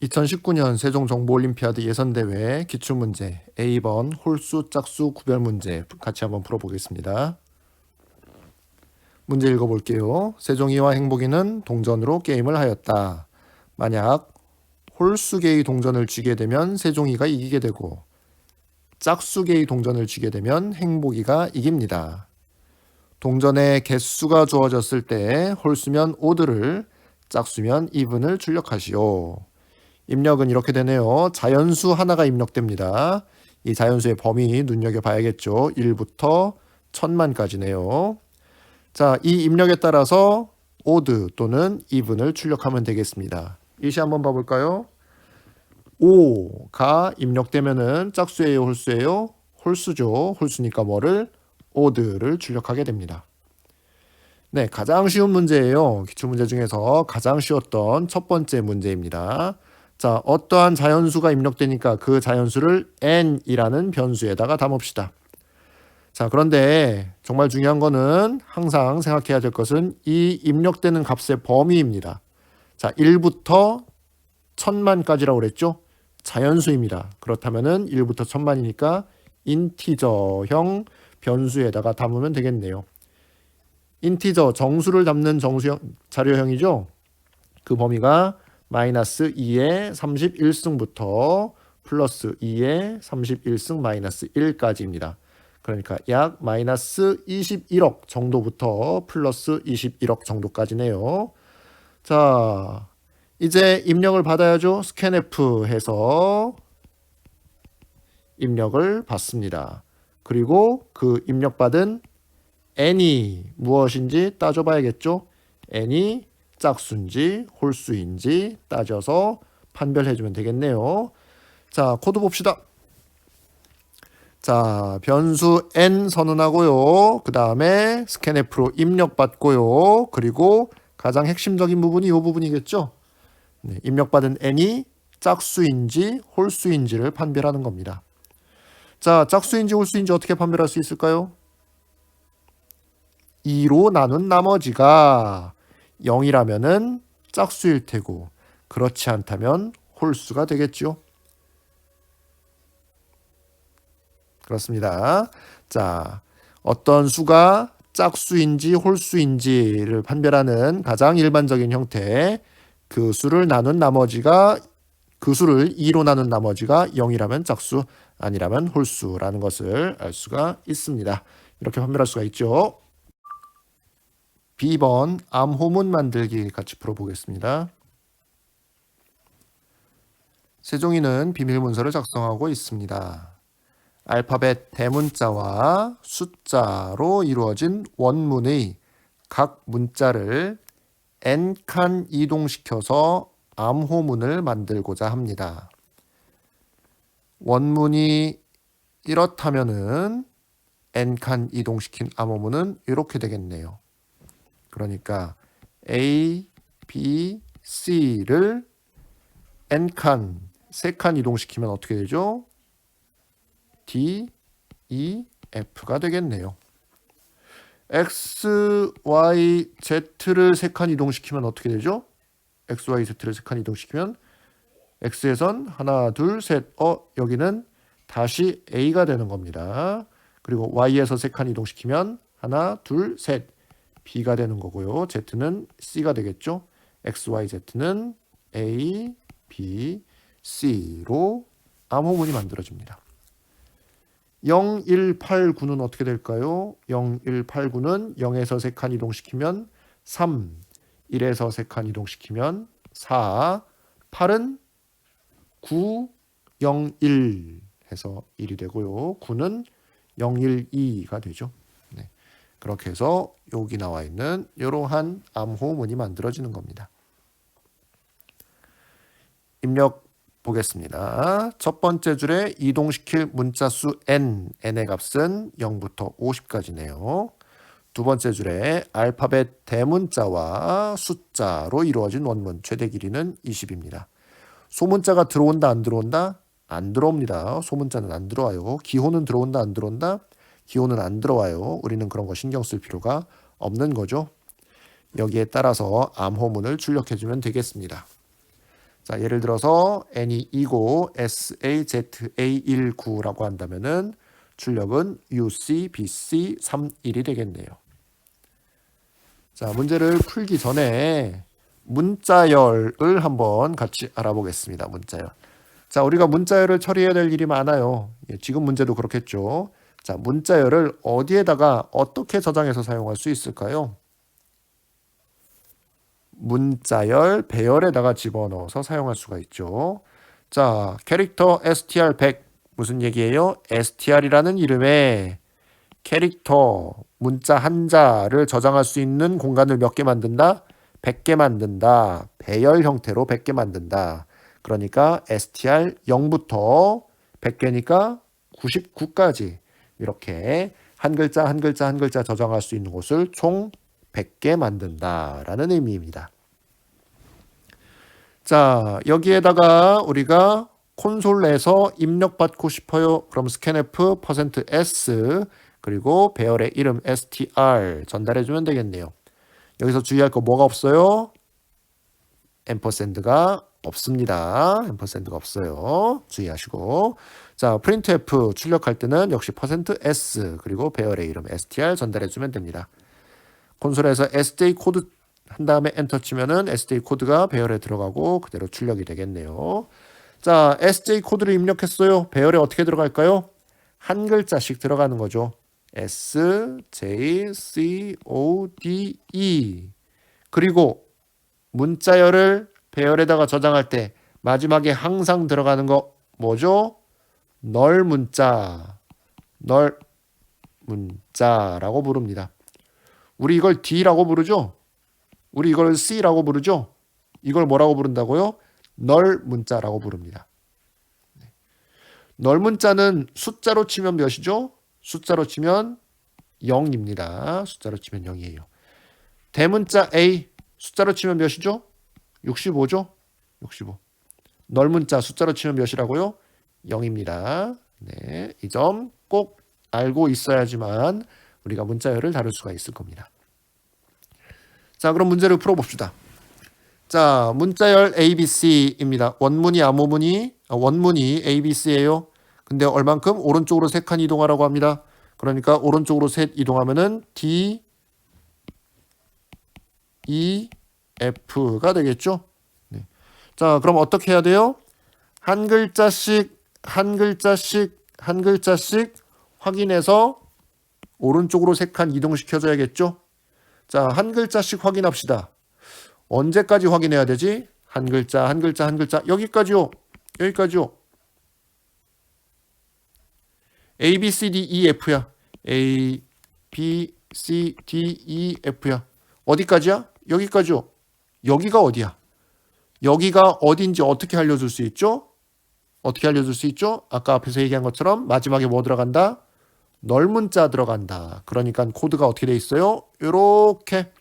2019년 세종정보올림피아드 예선대회 기출문제 A번 홀수 짝수 구별 문제 같이 한번 풀어보겠습니다. 문제 읽어볼게요. 세종이와 행복이는 동전으로 게임을 하였다. 만약 홀수개의 동전을 쥐게 되면 세종이가 이기게 되고 짝수개의 동전을 쥐게 되면 행복이가 이깁니다. 동전의 개수가 주어졌을 때 홀수면 오드를, 짝수면 이분을 출력하시오. 입력은 이렇게 되네요. 자연수 하나가 입력됩니다. 이 자연수의 범위 눈여겨봐야겠죠. 1부터 1000만까지네요. 자, 이 입력에 따라서 오드 또는 이분을 출력하면 되겠습니다. 일시 한번 봐볼까요? 5가 입력되면은 짝수예요, 홀수예요? 홀수죠. 홀수니까 뭐를? 오드를 출력하게 됩니다. 네, 가장 쉬운 문제예요. 기출문제 중에서 가장 쉬웠던 첫 번째 문제입니다. 자, 어떠한 자연수가 입력되니까 그 자연수를 n이라는 변수에다가 담읍시다. 자, 그런데 정말 중요한 거는 항상 생각해야 될 것은 이 입력되는 값의 범위입니다. 자, 1부터 1000만까지라고 그랬죠? 자연수입니다. 그렇다면은 1부터 1000만이니까 인티저형 변수에다가 담으면 되겠네요. 인티저, 정수를 담는 정수형 자료형이죠? 그 범위가 마이너스 2의 31승부터 플러스 2의 31승 마이너스 1까지입니다. 그러니까 약 마이너스 21억 정도부터 플러스 21억 정도까지네요. 자, 이제 입력을 받아야죠. 스캔F 해서 입력을 받습니다. 그리고 그 입력받은 n이 무엇인지 따져봐야겠죠. n이 짝수인지 홀수인지 따져서 판별해주면 되겠네요. 자, 코드 봅시다. 자, 변수 n 선언하고요. 그 다음에 스캔F로 입력받고요. 그리고 가장 핵심적인 부분이 이 부분이겠죠. 네, 입력받은 n이 짝수인지 홀수인지를 판별하는 겁니다. 자, 짝수인지 홀수인지 어떻게 판별할 수 있을까요? 2로 나눈 나머지가 0이라면은 짝수일 테고 그렇지 않다면 홀수가 되겠죠. 그렇습니다. 자, 어떤 수가 짝수인지 홀수인지를 판별하는 가장 일반적인 형태, 그 수를 나눈 나머지가 그 수를 2로 나눈 나머지가 0이라면 짝수, 아니라면 홀수라는 것을 알 수가 있습니다. 이렇게 판별할 수가 있죠. B번 암호문 만들기 같이 풀어보겠습니다. 세종이는 비밀문서를 작성하고 있습니다. 알파벳 대문자와 숫자로 이루어진 원문의 각 문자를 n칸 이동시켜서 암호문을 만들고자 합니다. 원문이 이렇다면은 n칸 이동시킨 암호문은 이렇게 되겠네요. 그러니까 A, B, C를 n칸, 3칸 이동시키면 어떻게 되죠? D, E, F가 되겠네요. X, Y, Z를 3칸 이동시키면 어떻게 되죠? X, Y, Z를 3칸 이동시키면 X에선 하나, 둘, 셋. 여기는 다시 A가 되는 겁니다. 그리고 Y에서 3칸 이동시키면 하나, 둘, 셋. B가 되는 거고요. Z는 C가 되겠죠. X, Y, Z는 A, B, C로 암호문이 만들어집니다. 0, 1, 8, 9는 어떻게 될까요? 0, 1, 8, 9는 0에서 3칸 이동시키면 3, 1에서 3칸 이동시키면 4, 8은 9, 0, 1 해서 1이 되고요. 9는 0, 1, 2가 되죠. 네. 그렇게 해서 여기 나와 있는 이러한 암호문이 만들어지는 겁니다. 입력 보겠습니다. 첫 번째 줄에 이동시킬 문자수 n의 값은 0부터 50까지네요. 두 번째 줄에 알파벳 대문자와 숫자로 이루어진 원문 최대 길이는 20입니다. 소문자가 들어온다 안 들어온다? 안 들어옵니다. 소문자는 안 들어와요. 기호는 들어온다 안 들어온다? 기호는 안 들어와요. 우리는 그런 거 신경 쓸 필요가 없는 거죠. 여기에 따라서 암호문을 출력해주면 되겠습니다. 자, 예를 들어서 n이 2고 SAZA19라고 한다면은 출력은 UC, BC, 31이 되겠네요. 자, 문제를 풀기 전에 문자열을 한번 같이 알아보겠습니다. 문자열. 자, 우리가 문자열을 처리해야 될 일이 많아요. 지금 문제도 그렇겠죠. 자, 문자열을 어디에다가 어떻게 저장해서 사용할 수 있을까요? 문자열, 배열에다가 집어넣어서 사용할 수가 있죠. 자, 캐릭터 str100 무슨 얘기예요? str이라는 이름의 캐릭터, 문자 한자를 저장할 수 있는 공간을 몇 개 만든다? 100개 만든다. 배열 형태로 100개 만든다. 그러니까 str 0부터 100개니까 99까지 이렇게 한 글자 한 글자 한 글자 저장할 수 있는 곳을 총 100개 만든다라는 의미입니다. 자, 여기에다가 우리가 콘솔에서 입력받고 싶어요. 그럼 scanf %s 그리고 배열의 이름 str 전달해주면 되겠네요. 여기서 주의할 거 뭐가 없어요? 앰퍼샌드가 없습니다. 앰퍼샌드가 없어요. 주의하시고. 자, printf 출력할 때는 역시 %s 그리고 배열의 이름 str 전달해주면 됩니다. 콘솔에서 sj 코드 한 다음에 엔터 치면은 sj 코드가 배열에 들어가고 그대로 출력이 되겠네요. 자, sj 코드를 입력했어요. 배열에 어떻게 들어갈까요? 한 글자씩 들어가는 거죠. S, J, C, O, D, E. 그리고 문자열을 배열에다가 저장할 때 마지막에 항상 들어가는 거 뭐죠? 널 문자. 널 문자라고 부릅니다. 우리 이걸 D라고 부르죠? 우리 이걸 C라고 부르죠? 이걸 뭐라고 부른다고요? 널 문자라고 부릅니다. 널 문자는 숫자로 치면 몇이죠? 숫자로 치면 0입니다. 숫자로 치면 0이에요. 대문자 A 숫자로 치면 몇이죠? 65죠? 65. 널 문자 숫자로 치면 몇이라고요? 0입니다. 네, 이 점 꼭 알고 있어야지만 우리가 문자열을 다룰 수가 있을 겁니다. 자, 그럼 문제를 풀어봅시다. 자, 문자열 ABC입니다. 원문이 원문이 ABC예요. 근데 얼만큼? 오른쪽으로 3칸 이동하라고 합니다. 그러니까 오른쪽으로 셋 이동하면은 D, E, F가 되겠죠. 네. 자, 그럼 어떻게 해야 돼요? 한 글자씩 확인해서 오른쪽으로 3칸 이동시켜줘야겠죠. 자, 한 글자씩 확인합시다. 언제까지 확인해야 되지? 한 글자. 여기까지요. A, B, C, D, E, F야. A, B, C, D, E, F야. 어디까지야? 여기까지요. 여기가 어디야? 여기가 어딘지 어떻게 알려줄 수 있죠? 아까 앞에서 얘기한 것처럼 마지막에 뭐 들어간다? 널 문자 들어간다. 그러니까 코드가 어떻게 돼 있어요? 요렇게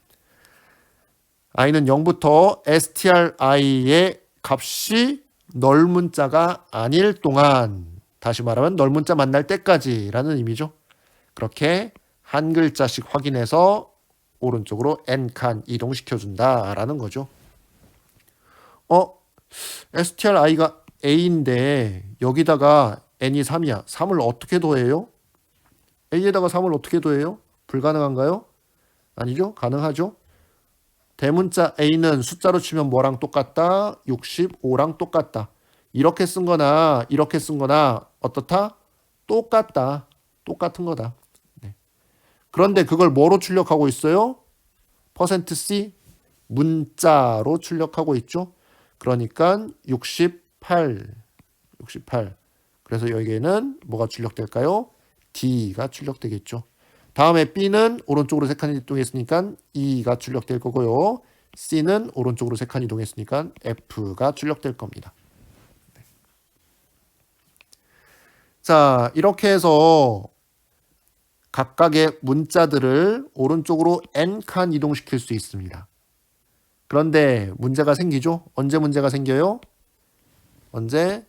i는 0부터 strI의 값이 널 문자가 아닐 동안, 다시 말하면 널 문자 만날 때까지라는 의미죠. 그렇게 한 글자씩 확인해서 오른쪽으로 n칸 이동시켜준다라는 거죠. strI가 a인데 여기다가 n이 3이야. 3을 어떻게 더해요? a에다가 3을 어떻게 더해요? 불가능한가요? 아니죠? 가능하죠? 대문자 a는 숫자로 치면 뭐랑 똑같다? 65랑 똑같다. 이렇게 쓴 거나 이렇게 쓴 거나 어떻다? 똑같다. 똑같은 거다. 네. 그런데 그걸 뭐로 출력하고 있어요? %C 문자로 출력하고 있죠. 그러니까 68. 그래서 여기에는 뭐가 출력될까요? D가 출력되겠죠. 다음에 B는 오른쪽으로 3칸 이동했으니까 E가 출력될 거고요. C는 오른쪽으로 3칸 이동했으니까 F가 출력될 겁니다. 자, 이렇게 해서 각각의 문자들을 오른쪽으로 n칸 이동시킬 수 있습니다. 그런데 문제가 생기죠? 언제 문제가 생겨요? 언제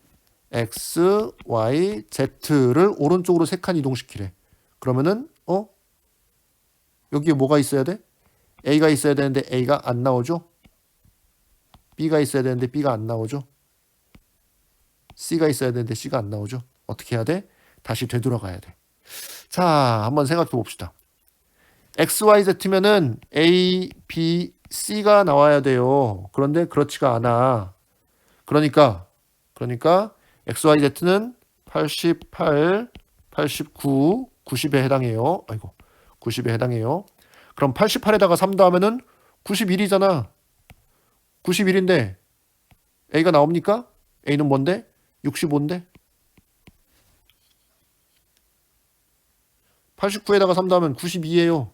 X, Y, Z를 오른쪽으로 3칸 이동시키래. 그러면은 여기에 뭐가 있어야 돼? A가 있어야 되는데 A가 안 나오죠? B가 있어야 되는데 B가 안 나오죠? C가 있어야 되는데 C가 안 나오죠. 어떻게 해야 돼? 다시 되돌아가야 돼. 자, 한번 생각해 봅시다. XYZ면은 A, B, C가 나와야 돼요. 그런데 그렇지가 않아. 그러니까 XYZ는 88, 89, 90에 해당해요. 아이고, 90에 해당해요. 그럼 88에다가 3 더하면은 91이잖아. 91인데 A가 나옵니까? A는 뭔데? 65인데? 89에다가 3 더하면 92예요.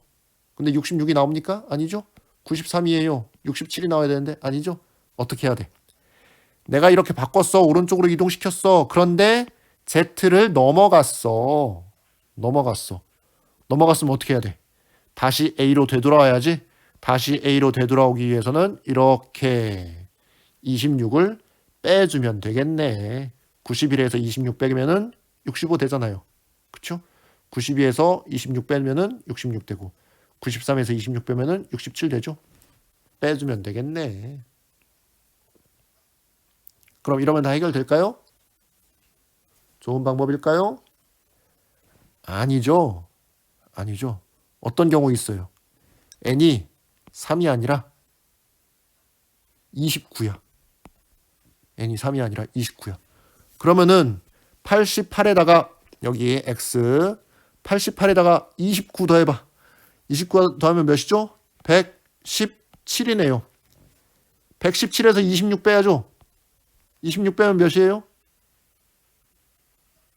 근데 66이 나옵니까? 아니죠. 93이에요. 67이 나와야 되는데 아니죠. 어떻게 해야 돼? 내가 이렇게 바꿨어. 오른쪽으로 이동시켰어. 그런데 Z를 넘어갔어. 넘어갔으면 어떻게 해야 돼? 다시 A로 되돌아와야지. 다시 A로 되돌아오기 위해서는 이렇게 26을 빼주면 되겠네. 91에서 26 빼면은 65 되잖아요. 그쵸? 92에서 26 빼면은 66 되고 93에서 26 빼면은 67 되죠. 빼주면 되겠네. 그럼 이러면 다 해결될까요? 좋은 방법일까요? 아니죠. 어떤 경우 있어요? n이 3이 아니라 29야. n이 3이 아니라 29야. 그러면은 88에다가 여기에 x 88에다가 29 더해봐. 29 더하면 몇이죠? 117이네요. 117에서 26 빼야죠. 26 빼면 몇이에요?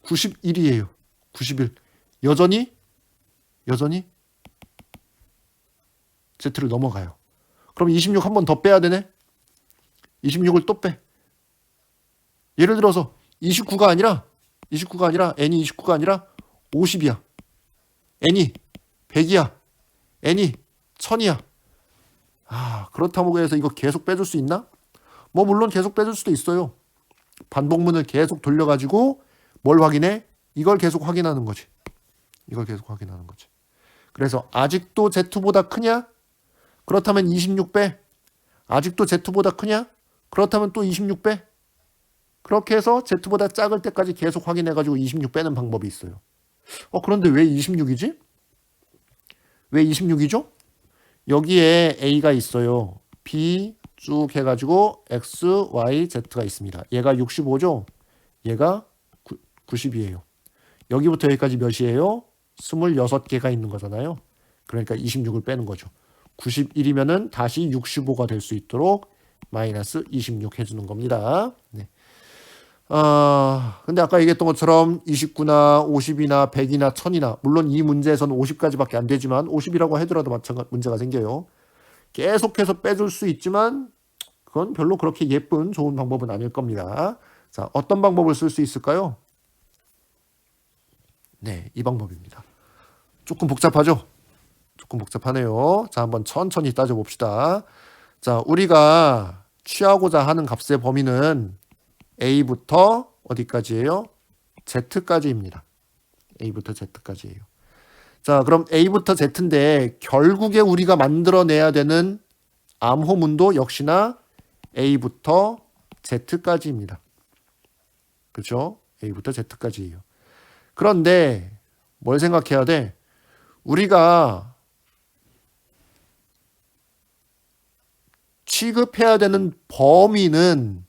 91이에요. 91. 여전히 Z를 넘어가요. 그럼 26 한 번 더 빼야 되네. 26을 또 빼. 예를 들어서 29가 아니라 n이 29가 아니라 50이야. n이 100이야. n이 1000이야. 그렇다고 해서 이거 계속 빼줄 수 있나? 뭐 물론 계속 빼줄 수도 있어요. 반복문을 계속 돌려가지고 뭘 확인해? 이걸 계속 확인하는 거지. 그래서 아직도 Z보다 크냐? 그렇다면 26 빼. 아직도 Z보다 크냐? 그렇다면 또 26 빼. 그렇게 해서 Z보다 작을 때까지 계속 확인해가지고 26 빼는 방법이 있어요. 그런데 왜 26이지? 왜 26이죠? 여기에 A가 있어요. B 쭉 해가지고 X, Y, Z가 있습니다. 얘가 65죠? 얘가 90이에요. 여기부터 여기까지 몇이에요? 26개가 있는 거잖아요. 그러니까 26을 빼는 거죠. 91이면은 다시 65가 될 수 있도록 마이너스 26 해주는 겁니다. 네. 근데 아까 얘기했던 것처럼 29나 50이나 100이나 1000이나 물론 이 문제에서는 50까지밖에 안 되지만 50이라고 하더라도 마찬가지 문제가 생겨요. 계속해서 빼줄 수 있지만 그건 별로 그렇게 예쁜 좋은 방법은 아닐 겁니다. 자, 어떤 방법을 쓸 수 있을까요? 네, 이 방법입니다. 조금 복잡하죠? 조금 복잡하네요. 자, 한번 천천히 따져봅시다. 자, 우리가 취하고자 하는 값의 범위는 A부터 어디까지예요? Z까지입니다. A부터 Z까지예요. 자, 그럼 A부터 Z인데 결국에 우리가 만들어내야 되는 암호문도 역시나 A부터 Z까지입니다. 그렇죠? A부터 Z까지예요. 그런데 뭘 생각해야 돼? 우리가 취급해야 되는 범위는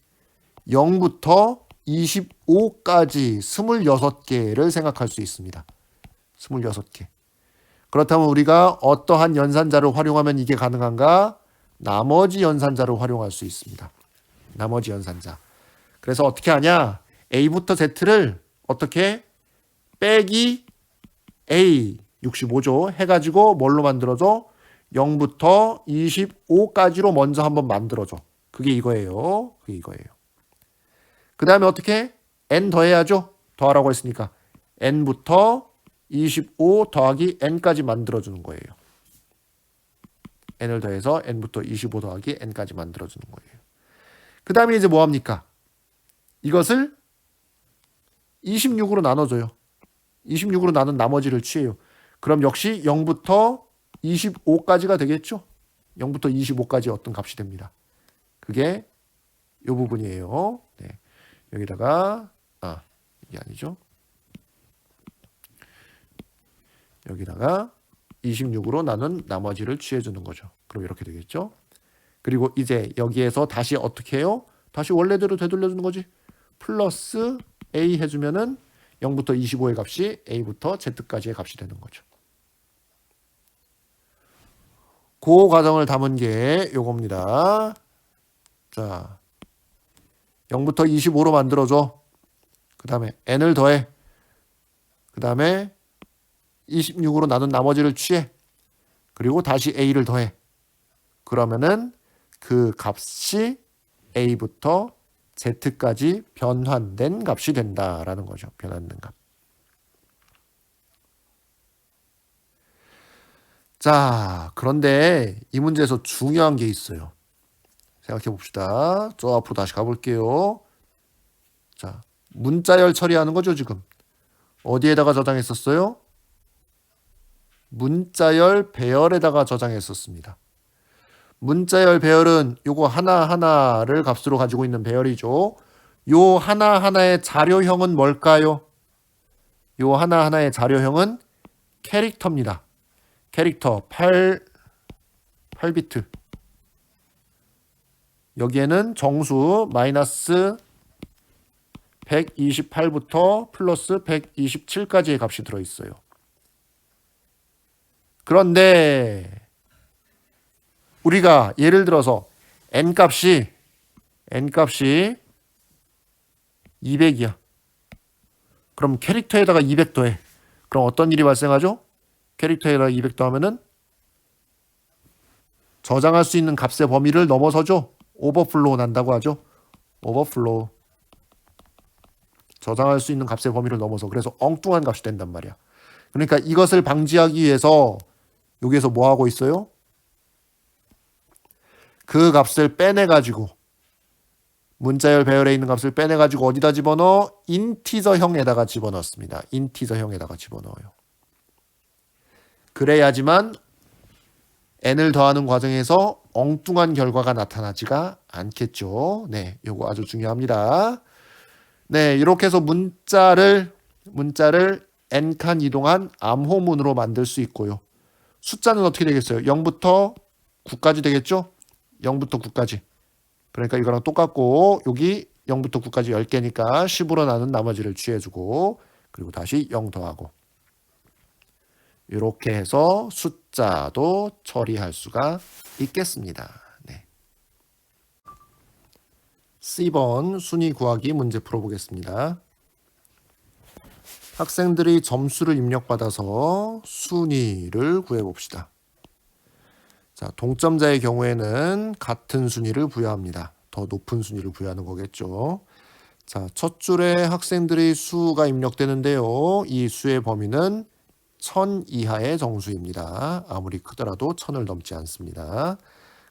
0부터 25까지 26개를 생각할 수 있습니다. 26개. 그렇다면 우리가 어떠한 연산자를 활용하면 이게 가능한가? 나머지 연산자를 활용할 수 있습니다. 나머지 연산자. 그래서 어떻게 하냐? A부터 Z를 어떻게? 빼기 A 65죠. 해가지고 뭘로 만들어줘? 0부터 25까지로 먼저 한번 만들어줘. 그게 이거예요. 그 다음에 어떻게? n 더해야죠. 더하라고 했으니까 n부터 25 더하기 n까지 만들어주는 거예요. n을 더해서 n부터 25 더하기 n까지 만들어주는 거예요. 그 다음에 이제 뭐합니까? 이것을 26으로 나눠줘요. 26으로 나눈 나머지를 취해요. 그럼 역시 0부터 25까지가 되겠죠? 0부터 25까지 어떤 값이 됩니다. 그게 이 부분이에요. 네. 여기다가 이게 아니죠. 여기다가 26으로 나눈 나머지를 취해주는 거죠. 그럼 이렇게 되겠죠. 그리고 이제 여기에서 다시 어떻게 해요? 다시 원래대로 되돌려주는 거지. 플러스 a 해주면은 0부터 25의 값이 a부터 z까지의 값이 되는 거죠. 그 과정을 담은 게 요겁니다. 자, 0부터 25로 만들어줘. 그 다음에 n을 더해. 그 다음에 26으로 나눈 나머지를 취해. 그리고 다시 a를 더해. 그러면은 그 값이 a부터 z까지 변환된 값이 된다라는 거죠. 변환된 값. 자, 그런데 이 문제에서 중요한 게 있어요. 생각해 봅시다. 저 앞으로 다시 가볼게요. 자, 문자열 처리하는 거죠, 지금. 어디에다가 저장했었어요? 문자열 배열에다가 저장했었습니다. 문자열 배열은 요거 하나하나를 값으로 가지고 있는 배열이죠. 요 하나하나의 자료형은 뭘까요? 요 하나하나의 자료형은 캐릭터입니다. 캐릭터 8비트. 여기에는 정수 마이너스 128부터 플러스 127까지의 값이 들어있어요. 그런데 우리가 예를 들어서 n값이 200이야. 그럼 캐릭터에다가 200 더해. 그럼 어떤 일이 발생하죠? 캐릭터에다가 200 더하면은 저장할 수 있는 값의 범위를 넘어서죠. 오버플로우 난다고 하죠. 오버플로우. 저장할 수 있는 값의 범위를 넘어서. 그래서 엉뚱한 값이 된단 말이야. 그러니까 이것을 방지하기 위해서 여기에서 뭐 하고 있어요? 그 값을 빼내가지고 문자열 배열에 있는 값을 빼내가지고 어디다 집어넣어? 인티저형에다가 집어넣습니다. 인티저형에다가 집어넣어요. 그래야지만 n을 더하는 과정에서 엉뚱한 결과가 나타나지가 않겠죠. 네, 요거 아주 중요합니다. 네, 이렇게 해서 문자를 n칸 이동한 암호문으로 만들 수 있고요. 숫자는 어떻게 되겠어요? 0부터 9까지 되겠죠? 0부터 9까지. 그러니까 이거랑 똑같고 여기 0부터 9까지 10개니까 10으로 나눈 나머지를 취해주고 그리고 다시 0 더하고 이렇게 해서 숫자도 처리할 수가 있겠습니다. 네. C번 순위 구하기 문제 풀어보겠습니다. 학생들이 점수를 입력받아서 순위를 구해봅시다. 자, 동점자의 경우에는 같은 순위를 부여합니다. 더 높은 순위를 부여하는 거겠죠. 자, 첫 줄에 학생들의 수가 입력되는데요. 이 수의 범위는 1000 이하의 정수입니다. 아무리 크더라도 1000을 넘지 않습니다.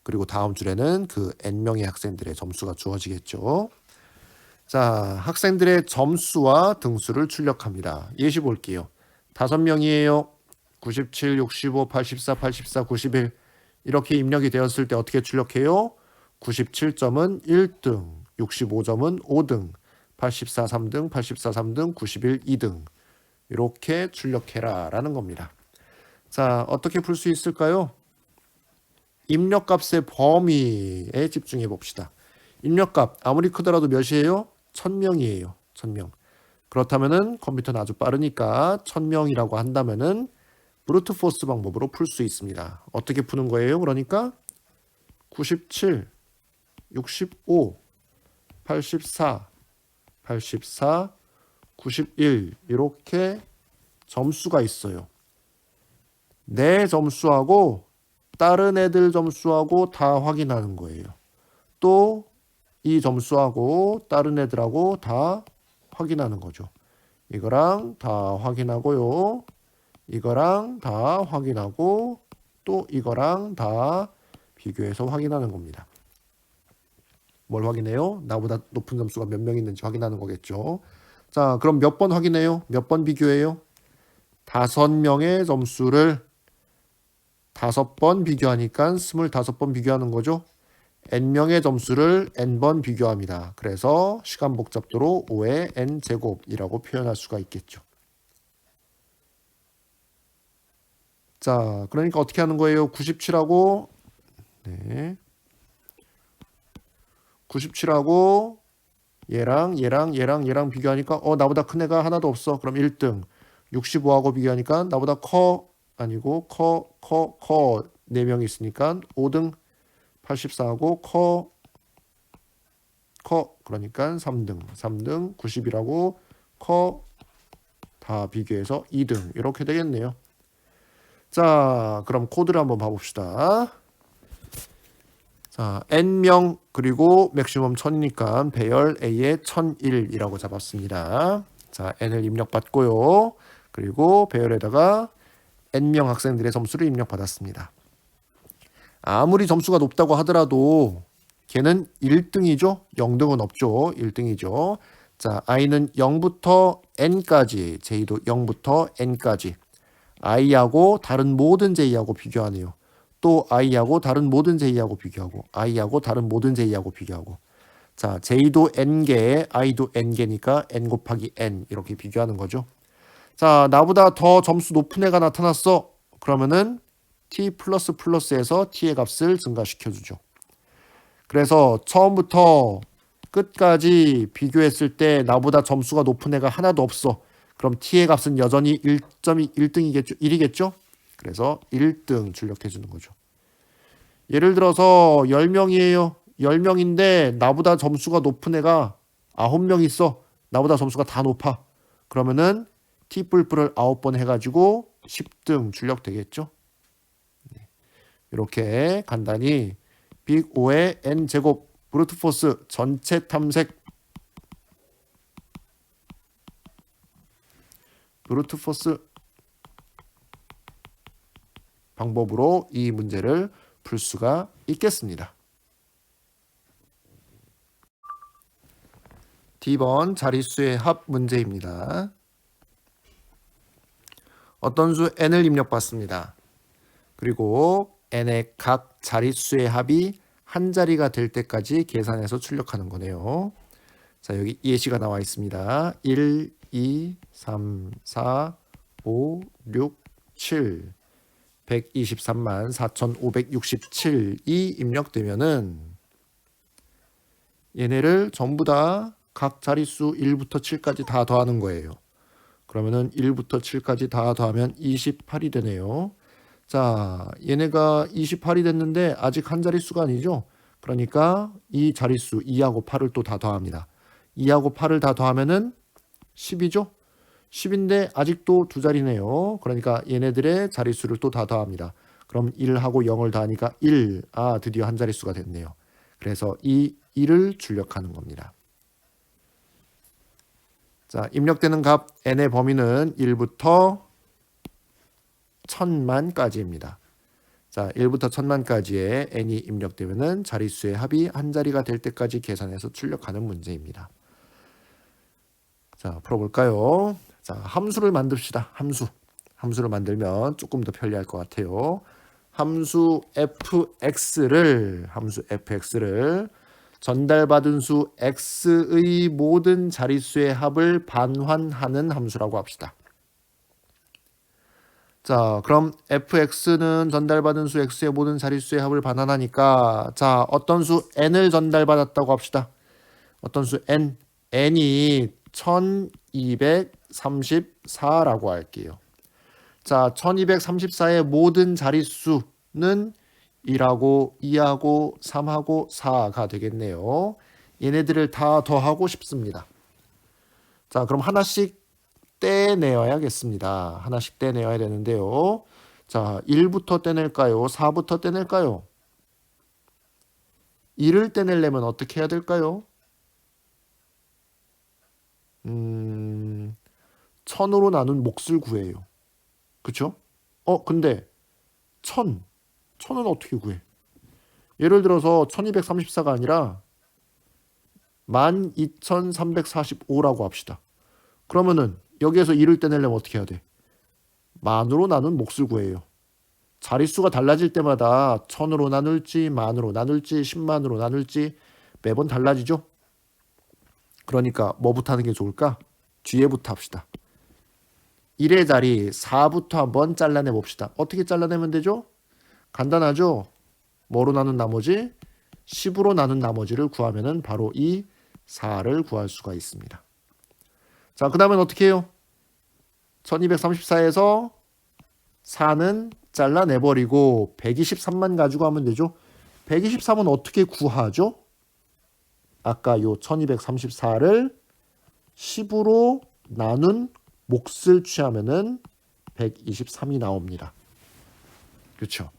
그리고 다음 줄에는 그 n명의 학생들의 점수가 주어지겠죠. 자, 학생들의 점수와 등수를 출력합니다. 예시 볼게요. 5명이에요. 97, 65, 84, 84, 91 이렇게 입력이 되었을 때 어떻게 출력해요? 97점은 1등, 65점은 5등, 84 3등, 84 3등, 91 2등 이렇게 출력해라 라는 겁니다. 자, 어떻게 풀 수 있을까요? 입력값의 범위에 집중해 봅시다. 입력값 아무리 크더라도 몇이에요? 1000명이에요. 1000명. 그렇다면은 컴퓨터는 아주 빠르니까 1000명이라고 한다면은 브루트 포스 방법으로 풀 수 있습니다. 어떻게 푸는 거예요? 그러니까 97, 65, 84, 84, 91 이렇게 점수가 있어요. 내 점수하고 다른 애들 점수하고 다 확인하는 거예요. 또 이 점수하고 다른 애들하고 다 확인하는 거죠. 이거랑 다 확인하고요. 이거랑 다 확인하고 또 이거랑 다 비교해서 확인하는 겁니다. 뭘 확인해요? 나보다 높은 점수가 몇 명 있는지 확인하는 거겠죠. 자, 그럼 몇 번 확인해요? 몇 번 비교해요? 5명의 점수를 5번 비교하니까 25번 비교하는 거죠. n명의 점수를 n번 비교합니다. 그래서 시간 복잡도로 5의 n제곱이라고 표현할 수가 있겠죠. 자, 그러니까 어떻게 하는 거예요? 97하고 97하고 얘랑 비교하니까 나보다 큰 애가 하나도 없어. 그럼 1등. 65하고 비교하니까 나보다 아니고 커 4명이 있으니까 5등. 84하고 그러니까 3등 90이라고 다 비교해서 2등 이렇게 되겠네요. 자, 그럼 코드를 한번 봐봅시다. 자, n명 그리고 맥시멈 1000이니까 배열 A의 1001이라고 잡았습니다. 자, n을 입력받고요. 그리고 배열에다가 n명 학생들의 점수를 입력받았습니다. 아무리 점수가 높다고 하더라도 걔는 1등이죠. 0등은 없죠. 1등이죠. 자, i는 0부터 n까지, j도 0부터 n까지 i하고 다른 모든 j하고 비교하네요. 또 i하고 다른 모든 j하고 비교하고 i하고 다른 모든 j하고 비교하고 자, j도 n개, i도 n개니까 n 곱하기 n 이렇게 비교하는 거죠. 자, 나보다 더 점수 높은 애가 나타났어. 그러면은 t++에서 t의 값을 증가시켜주죠. 그래서 처음부터 끝까지 비교했을 때 나보다 점수가 높은 애가 하나도 없어. 그럼 t의 값은 여전히 1.1등이겠죠? 1이겠죠? 그래서 1등 출력해 주는 거죠. 예를 들어서 10명이에요. 10명인데 나보다 점수가 높은 애가 9명 있어. 나보다 점수가 다 높아. 그러면은 t뿔뿔을 9번 해가지고 10등 출력되겠죠? 이렇게 간단히 빅 O의 n제곱 브루트포스 전체 탐색 브루트포스 방법으로 이 문제를 풀 수가 있겠습니다. D번 자릿수의 합 문제입니다. 어떤 수 n을 입력받습니다. 그리고 n의 각 자릿수의 합이 한 자리가 될 때까지 계산해서 출력하는 거네요. 자, 여기 예시가 나와 있습니다. 1, 2, 3, 4, 5, 6, 7 123만 4,567이 입력되면은 얘네를 전부 다 각 자릿수 1부터 7까지 다 더하는 거예요. 그러면은 1부터 7까지 다 더하면 28이 되네요. 자, 얘네가 28이 됐는데 아직 한 자릿수가 아니죠. 그러니까 이 자릿수 2하고 8을 또 다 더합니다. 2하고 8을 다 더하면은 10이죠. 10인데 아직도 두 자리네요. 그러니까 얘네들의 자릿수를 또 다 더합니다. 그럼 1하고 0을 더하니까 1. 드디어 한 자릿수가 됐네요. 그래서 이 1을 출력하는 겁니다. 자, 입력되는 값 n의 범위는 1부터 1000만까지입니다. 자, 1부터 1000만까지의 n이 입력되면은 자릿수의 합이 한 자리가 될 때까지 계산해서 출력하는 문제입니다. 자, 풀어볼까요? 자, 함수를 만듭시다. 함수를 만들면 조금 더 편리할 것 같아요. 함수 fx를 전달받은 수 x의 모든 자릿수의 합을 반환하는 함수라고 합시다. 자, 그럼 fx는 전달받은 수 x의 모든 자릿수의 합을 반환하니까 자, 어떤 수 n을 전달받았다고 합시다. 어떤 수 n이 1234라고 할게요. 자, 1234의 모든 자릿수는 1하고 2하고 3하고 4가 되겠네요. 얘네들을 다 더하고 싶습니다. 자, 그럼 하나씩 떼내어야겠습니다. 하나씩 떼내어야 되는데요. 자, 1부터 떼낼까요? 4부터 떼낼까요? 1을 떼내려면 어떻게 해야 될까요? 1000으로 나눈 몫을 구해요. 그쵸? 근데 1000은 어떻게 구해? 예를 들어서 1234가 아니라 12345라고 합시다. 그러면은 여기에서 1을 떼내려면 어떻게 해야 돼? 만으로 나눈 몫을 구해요. 자릿수가 달라질 때마다 1000으로 나눌지 만으로 나눌지 10만으로 나눌지 매번 달라지죠. 그러니까 뭐부터 하는 게 좋을까? 뒤에부터 합시다. 1의 자리 4부터 한번 잘라내 봅시다. 어떻게 잘라내면 되죠? 간단하죠? 뭐로 나눈 나머지? 10으로 나눈 나머지를 구하면 바로 이 4를 구할 수가 있습니다. 자, 그 다음엔 어떻게 해요? 1234에서 4는 잘라내버리고 123만 가지고 하면 되죠. 123은 어떻게 구하죠? 아까 요 1234를 10으로 나눈 몫을 취하면은 123이 나옵니다. 그렇죠?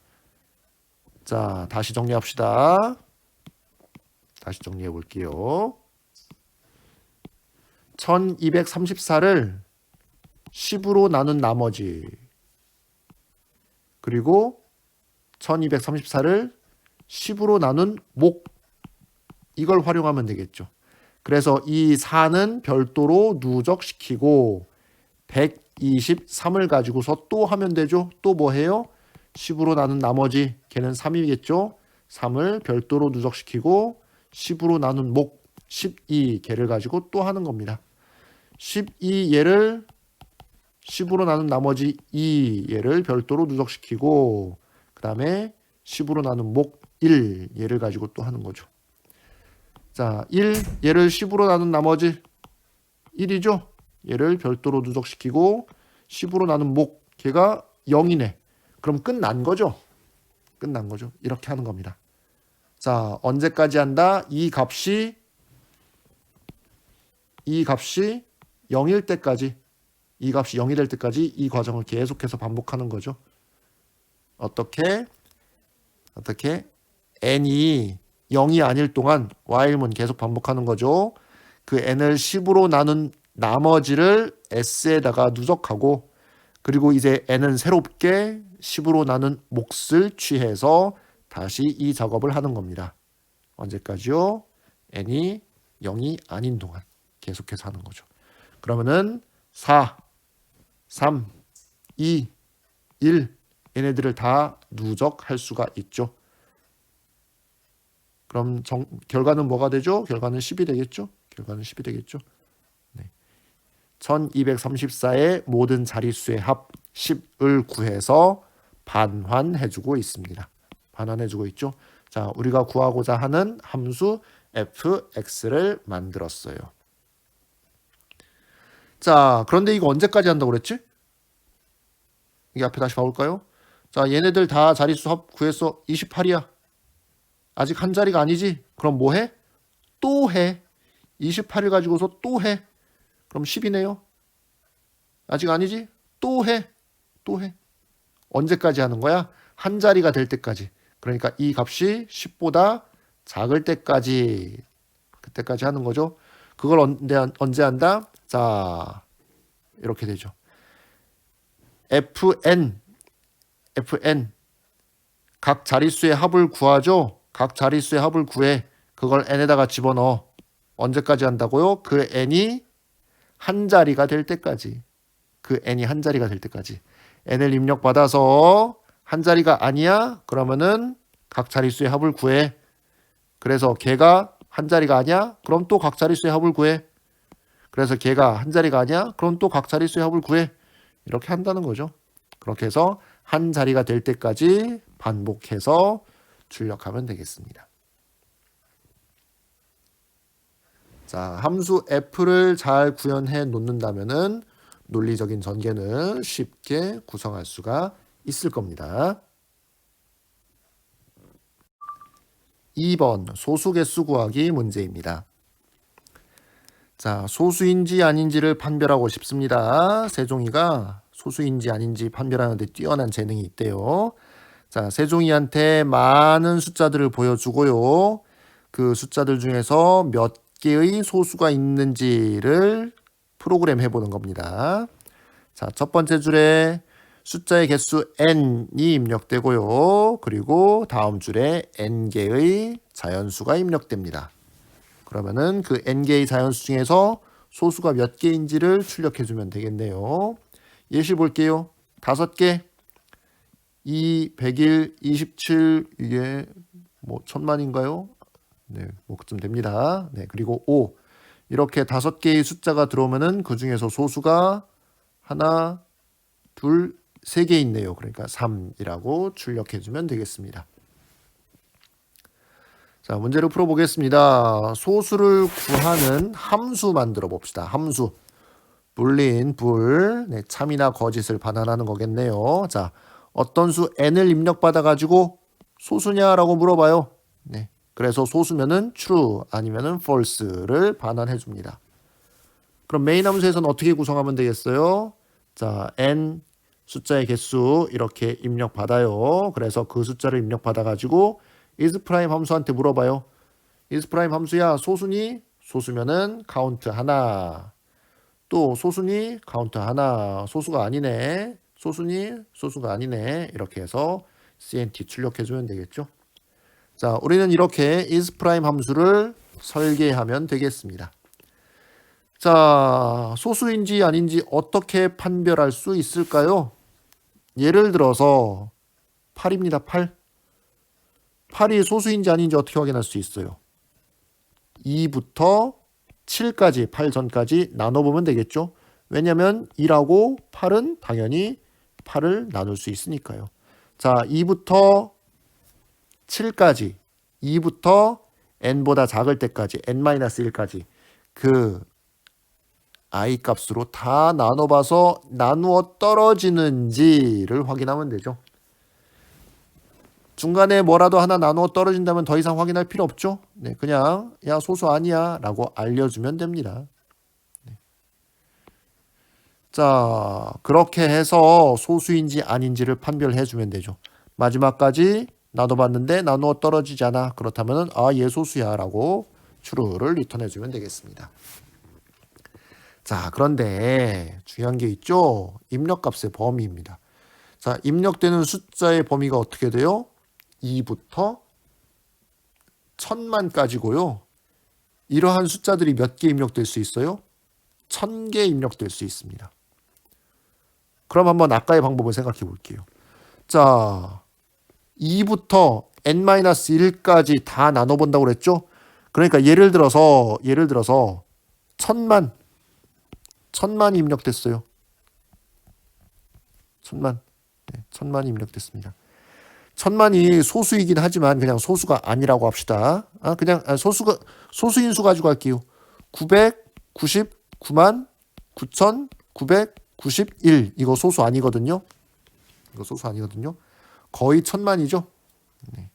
자, 다시 정리합시다. 다시 정리해 볼게요. 1234를 10으로 나눈 나머지 그리고 1234를 10으로 나눈 목 이걸 활용하면 되겠죠. 그래서 이 4는 별도로 누적시키고 123을 가지고서 또 하면 되죠. 또 뭐 해요? 10으로 나눈 나머지 걔는 3이겠죠. 3을 별도로 누적시키고 10으로 나눈 목 12개를 가지고 또 하는 겁니다. 12얘를 10으로 나눈 나머지 2얘를 별도로 누적시키고 그 다음에 10으로 나눈 목 1얘를 가지고 또 하는 거죠. 자, 1얘를 10으로 나눈 나머지 1이죠. 얘를 별도로 누적시키고 10으로 나눈 목 걔가 0이네. 그럼 끝난 거죠. 끝난 거죠. 이렇게 하는 겁니다. 자, 언제까지 한다? 이 값이 0일 때까지 이 값이 0이 될 때까지 이 과정을 계속해서 반복하는 거죠. 어떻게 n이 0이 아닐 동안 while문 계속 반복하는 거죠. 그 n을 10으로 나눈 나머지를 s에다가 누적하고 그리고 이제 n은 새롭게 10으로 나눈 몫을 취해서 다시 이 작업을 하는 겁니다. 언제까지요? n이 0이 아닌 동안 계속해서 하는 거죠. 그러면은 4, 3, 2, 1 얘네들을 다 누적할 수가 있죠. 그럼 결과는 뭐가 되죠? 결과는 10이 되겠죠? 결과는 10이 되겠죠? 네. 1234의 모든 자릿수의 합 10을 구해서 반환해주고 있습니다. 반환해주고 있죠? 자, 우리가 구하고자 하는 함수 fx를 만들었어요. 자, 그런데 이거 언제까지 한다고 그랬지? 이게 앞에 다시 봐볼까요? 자, 얘네들 다 자릿수 합 구했어. 28이야. 아직 한 자리가 아니지? 그럼 뭐 해? 또 해. 28을 가지고서 또 해. 그럼 10이네요. 아직 아니지? 또 해. 또 해. 언제까지 하는 거야? 한 자리가 될 때까지. 그러니까 이 값이 10보다 작을 때까지 그때까지 하는 거죠. 그걸 언제 한다? 자, 이렇게 되죠. fn 각 자릿수의 합을 구하죠. 각 자릿수의 합을 구해. 그걸 n에다가 집어넣어. 언제까지 한다고요? 그 n이 한 자리가 될 때까지. 그 n이 한 자리가 될 때까지. n을 입력받아서 한 자리가 아니야? 그러면은 각 자릿수의 합을 구해. 그래서 걔가 한 자리가 아니야? 그럼 또 각 자릿수의 합을 구해. 그래서 걔가 한 자리가 아니야? 그럼 또 각 자릿수의 합을 구해. 이렇게 한다는 거죠. 그렇게 해서 한 자리가 될 때까지 반복해서 출력하면 되겠습니다. 자, 함수 f를 잘 구현해 놓는다면은 논리적인 전개는 쉽게 구성할 수가 있을 겁니다. 2번 소수개수 구하기 문제입니다. 자, 소수인지 아닌지를 판별하고 싶습니다. 세종이가 소수인지 아닌지 판별하는 데 뛰어난 재능이 있대요. 자, 세종이한테 많은 숫자들을 보여주고요. 그 숫자들 중에서 몇 개의 소수가 있는지를 프로그램 해보는 겁니다. 자, 첫 번째 줄에 숫자의 개수 n이 입력되고요. 그리고 다음 줄에 n개의 자연수가 입력됩니다. 그러면은 그 n개의 자연수 중에서 소수가 몇 개인지를 출력해주면 되겠네요. 예시 볼게요. 5개. 2, 101, 27 이게 뭐 1000만인가요? 네, 뭐 그쯤 됩니다. 네, 그리고 5 이렇게 5개의 숫자가 들어오면은 그 중에서 소수가 하나, 둘, 3개 있네요. 그러니까 3이라고 출력해 주면 되겠습니다. 자, 문제를 풀어보겠습니다. 소수를 구하는 함수 만들어 봅시다. 함수. 불린 불. 네, 참이나 거짓을 반환하는 거겠네요. 자, 어떤 수 n을 입력받아 가지고 소수냐라고 물어봐요. 네. 그래서 소수면은 true 아니면은 false를 반환해 줍니다. 그럼 메인 함수에서는 어떻게 구성하면 되겠어요? 자, n 숫자의 개수 이렇게 입력받아요. 그래서 그 숫자를 입력받아 가지고 is prime 함수한테 물어봐요. is prime 함수야 소수니? 소수면은 count 하나. 또 소수니? count 하나. 소수가 아니네. 소수니? 소수가 아니네. 이렇게 해서 cnt 출력해주면 되겠죠. 자, 우리는 이렇게 is prime 함수를 설계하면 되겠습니다. 자, 소수인지 아닌지 어떻게 판별할 수 있을까요? 예를 들어서 8입니다. 8. 8이 소수인지 아닌지 어떻게 확인할 수 있어요? 2부터 7까지, 8 전까지 나눠보면 되겠죠? 왜냐면 2라고 8은 당연히 8을 나눌 수 있으니까요. 자, 2부터 7까지, 2부터 n보다 작을 때까지, n-1까지 그 i 값으로 다 나눠봐서 나누어 떨어지는지를 확인하면 되죠. 중간에 뭐라도 하나 나누어 떨어진다면 더 이상 확인할 필요 없죠. 네, 그냥 야 소수 아니야 라고 알려주면 됩니다. 네. 자, 그렇게 해서 소수인지 아닌지를 판별해 주면 되죠. 마지막까지 나눠봤는데 나누어 떨어지잖아. 그렇다면 얘 소수야 라고 true를 리턴해 주면 되겠습니다. 자, 그런데 중요한 게 있죠. 입력값의 범위입니다. 자, 입력되는 숫자의 범위가 어떻게 돼요? 2부터 1000만까지고요. 이러한 숫자들이 몇 개 입력될 수 있어요? 1000개 입력될 수 있습니다. 그럼 한번 아까의 방법을 생각해 볼게요. 자, 2부터 n-1까지 다 나눠본다고 그랬죠? 그러니까 예를 들어서 1000만이 입력됐어요. 1000만. 네, 1000만이 입력됐습니다. 1000만이 소수이긴 하지만 그냥 소수가 아니라고 합시다. 그냥 소수인 수 가지고 할게요. 999만 9991 이거 소수 아니거든요. 거의 1000만이죠. 네.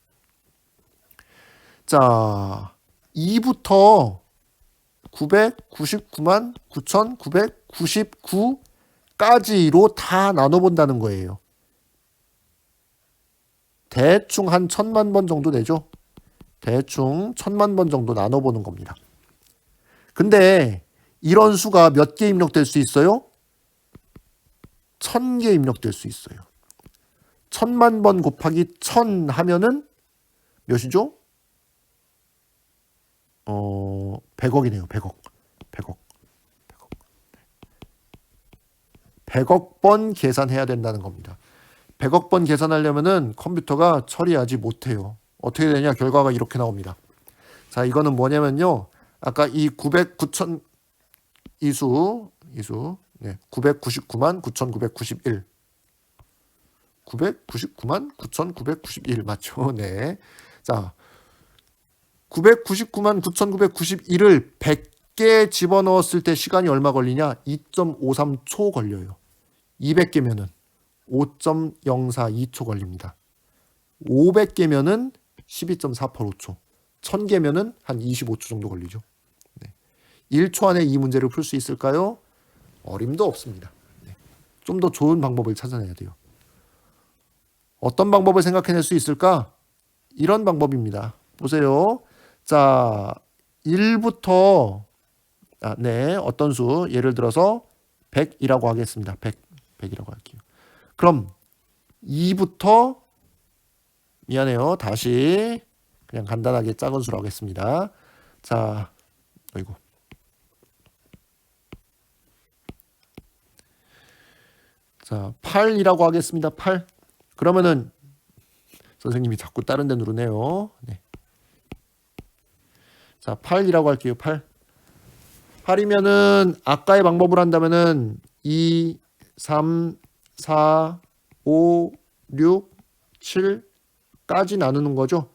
자, 2부터 999만 9999까지로 다 나눠본다는 거예요. 대충 한 1000만 번 정도 되죠. 대충 1000만 번 정도 나눠보는 겁니다. 근데 이런 수가 몇 개 입력될 수 있어요? 1000개 입력될 수 있어요. 1000만 번 곱하기 1000 하면은 몇이죠? 100억이네요. 100억 번 계산해야 된다는 겁니다. 100억 번 계산하려면은 컴퓨터가 처리하지 못해요. 어떻게 되냐? 결과가 이렇게 나옵니다. 자, 이거는 뭐냐면요. 아까 이 900, 9000 이수 네, 999만 9991 999만 9991 맞죠? 네. 자, 999만 9991을 100개 집어넣었을 때 시간이 얼마 걸리냐? 2.53초 걸려요. 200개면은 5.042초 걸립니다. 500개면은 12.485초. 1000개면은 한 25초 정도 걸리죠. 네. 1초 안에 이 문제를 풀 수 있을까요? 어림도 없습니다. 네. 좀 더 좋은 방법을 찾아내야 돼요. 어떤 방법을 생각해낼 수 있을까? 이런 방법입니다. 보세요. 자, 1부터 어떤 수 예를 들어서 100이라고 하겠습니다. 100이라고 할게요. 그럼 2부터 미안해요. 다시 그냥 간단하게 작은 수로 하겠습니다. 자, 어이구. 자, 8이라고 하겠습니다. 8. 그러면은 선생님이 자꾸 다른 데 누르네요. 네. 자, 8이라고 할게요. 8. 8이면은 아까의 방법을 한다면은 2, 3, 4, 5, 6, 7까지 나누는 거죠.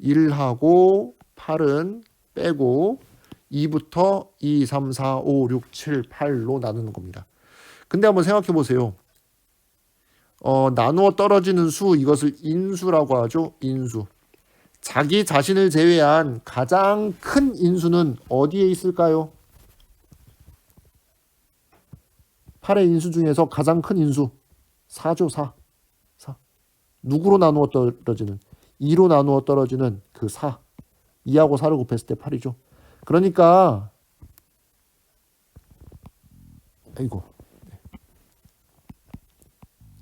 1하고 8은 빼고 2부터 2, 3, 4, 5, 6, 7, 8로 나누는 겁니다. 근데 한번 생각해 보세요. 나누어 떨어지는 수, 이것을 인수라고 하죠. 인수. 자기 자신을 제외한 가장 큰 인수는 어디에 있을까요? 8의 인수 중에서 가장 큰 인수 4죠. 4. 누구로 나누어 떨어지는? 2로 나누어 떨어지는 그 4. 2하고 4를 곱했을 때 8이죠. 그러니까 아이고,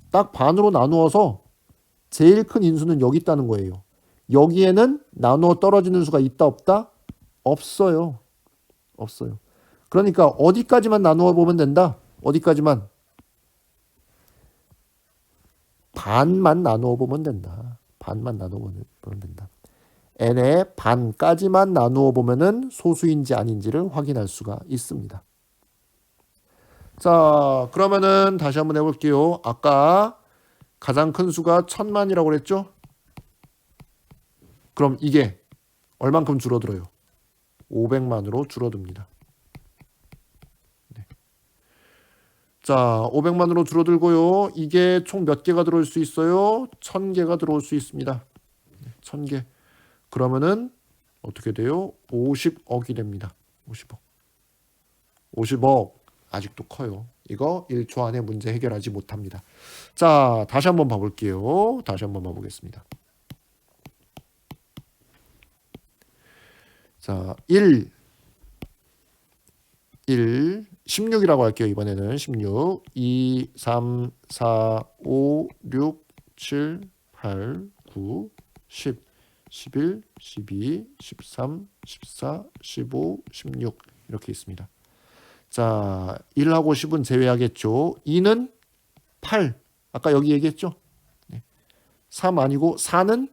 딱 반으로 나누어서 제일 큰 인수는 여기 있다는 거예요. 여기에는 나누어 떨어지는 수가 있다 없다? 없어요. 없어요. 그러니까 어디까지만 나누어 보면 된다? 어디까지만? 반만 나누어 보면 된다. 반만 나누어 보면 된다. n의 반까지만 나누어 보면은 소수인지 아닌지를 확인할 수가 있습니다. 자, 그러면은 다시 한번 해볼게요. 아까 가장 큰 수가 1000만이라고 그랬죠? 그럼 이게 얼만큼 줄어들어요? 500만으로 줄어듭니다. 네. 자, 500만으로 줄어들고요. 이게 총 몇 개가 들어올 수 있어요? 1000개가 들어올 수 있습니다. 1000개. 그러면은 어떻게 돼요? 50억이 됩니다. 50억. 50억. 아직도 커요. 이거 1초 안에 문제 해결하지 못합니다. 자, 다시 한번 봐볼게요. 다시 한번 봐보겠습니다. 자, 16이라고 할게요. 이번에는 16, 2, 3, 4, 5, 6, 7, 8, 9, 10, 11, 12, 13, 14, 15, 16 이렇게 있습니다. 자, 1하고 10은 제외하겠죠. 2는 8. 아까 여기 얘기했죠. 3 아니고 4는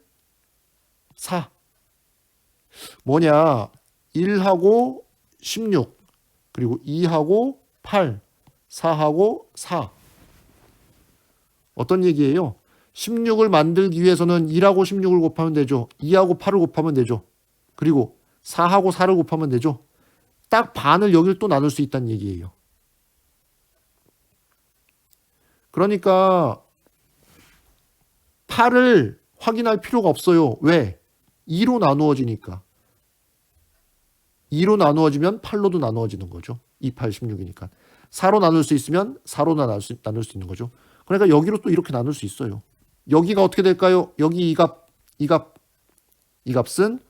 4. 뭐냐? 1하고 16 그리고 2하고 8 4하고 4. 어떤 얘기예요? 16을 만들기 위해서는 1하고 16을 곱하면 되죠. 2하고 8을 곱하면 되죠. 그리고 4하고 4를 곱하면 되죠. 딱 반을 여길 또 나눌 수 있다는 얘기예요. 그러니까 8을 확인할 필요가 없어요. 왜? 2로 나누어지니까. 2로 나누어지면 8로도 나누어지는 거죠. 2, 8, 16이니까. 4로 나눌 수 있으면 4로 나눌 수 있는 거죠. 그러니까 여기로 또 이렇게 나눌 수 있어요. 여기가 어떻게 될까요? 여기 이 값은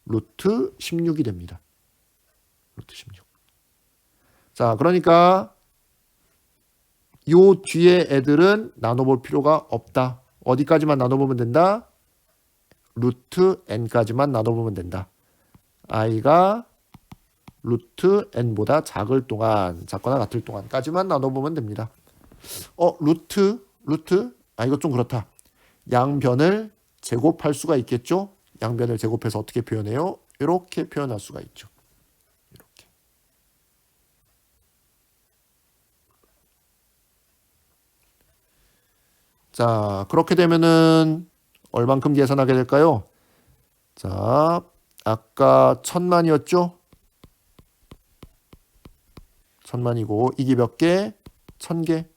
루트 16이 됩니다. 루트 16. 자, 그러니까 요 뒤에 애들은 나눠볼 필요가 없다. 어디까지만 나눠보면 된다? 루트 n까지만 나눠보면 된다. i가 루트 n보다 작을 동안, 작거나 같을 동안까지만 나눠보면 됩니다. 루트? 이거 좀 그렇다. 양변을 제곱할 수가 있겠죠? 양변을 제곱해서 어떻게 표현해요? 이렇게 표현할 수가 있죠. 이렇게. 자, 그렇게 되면은 얼만큼 계산하게 될까요? 자, 아까 1000만이었죠? 1000만이고 이게 몇 개? 1000개.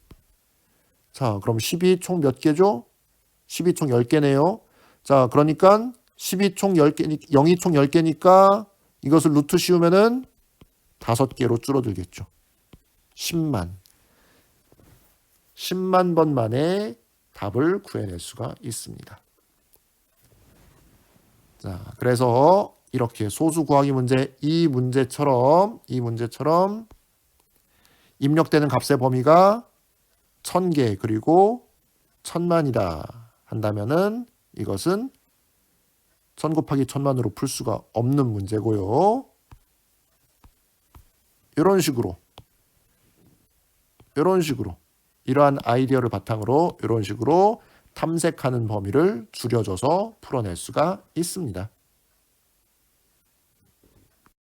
자, 그럼 10이 총 몇 개죠? 10이 총 10개네요. 자, 그러니까 10이 총 10개, 0이 총 10개니까 이것을 루트 씌우면은 5개로 줄어들겠죠. 10만. 10만 번 만에 답을 구해낼 수가 있습니다. 자, 그래서 이렇게 소수 구하기 문제, 이 문제처럼 입력되는 값의 범위가 1000개 그리고 1000만이다 한다면은 이것은 1000 곱하기 1000만으로 풀 수가 없는 문제고요. 이런 식으로 이러한 아이디어를 바탕으로 이런 식으로 탐색하는 범위를 줄여줘서 풀어낼 수가 있습니다.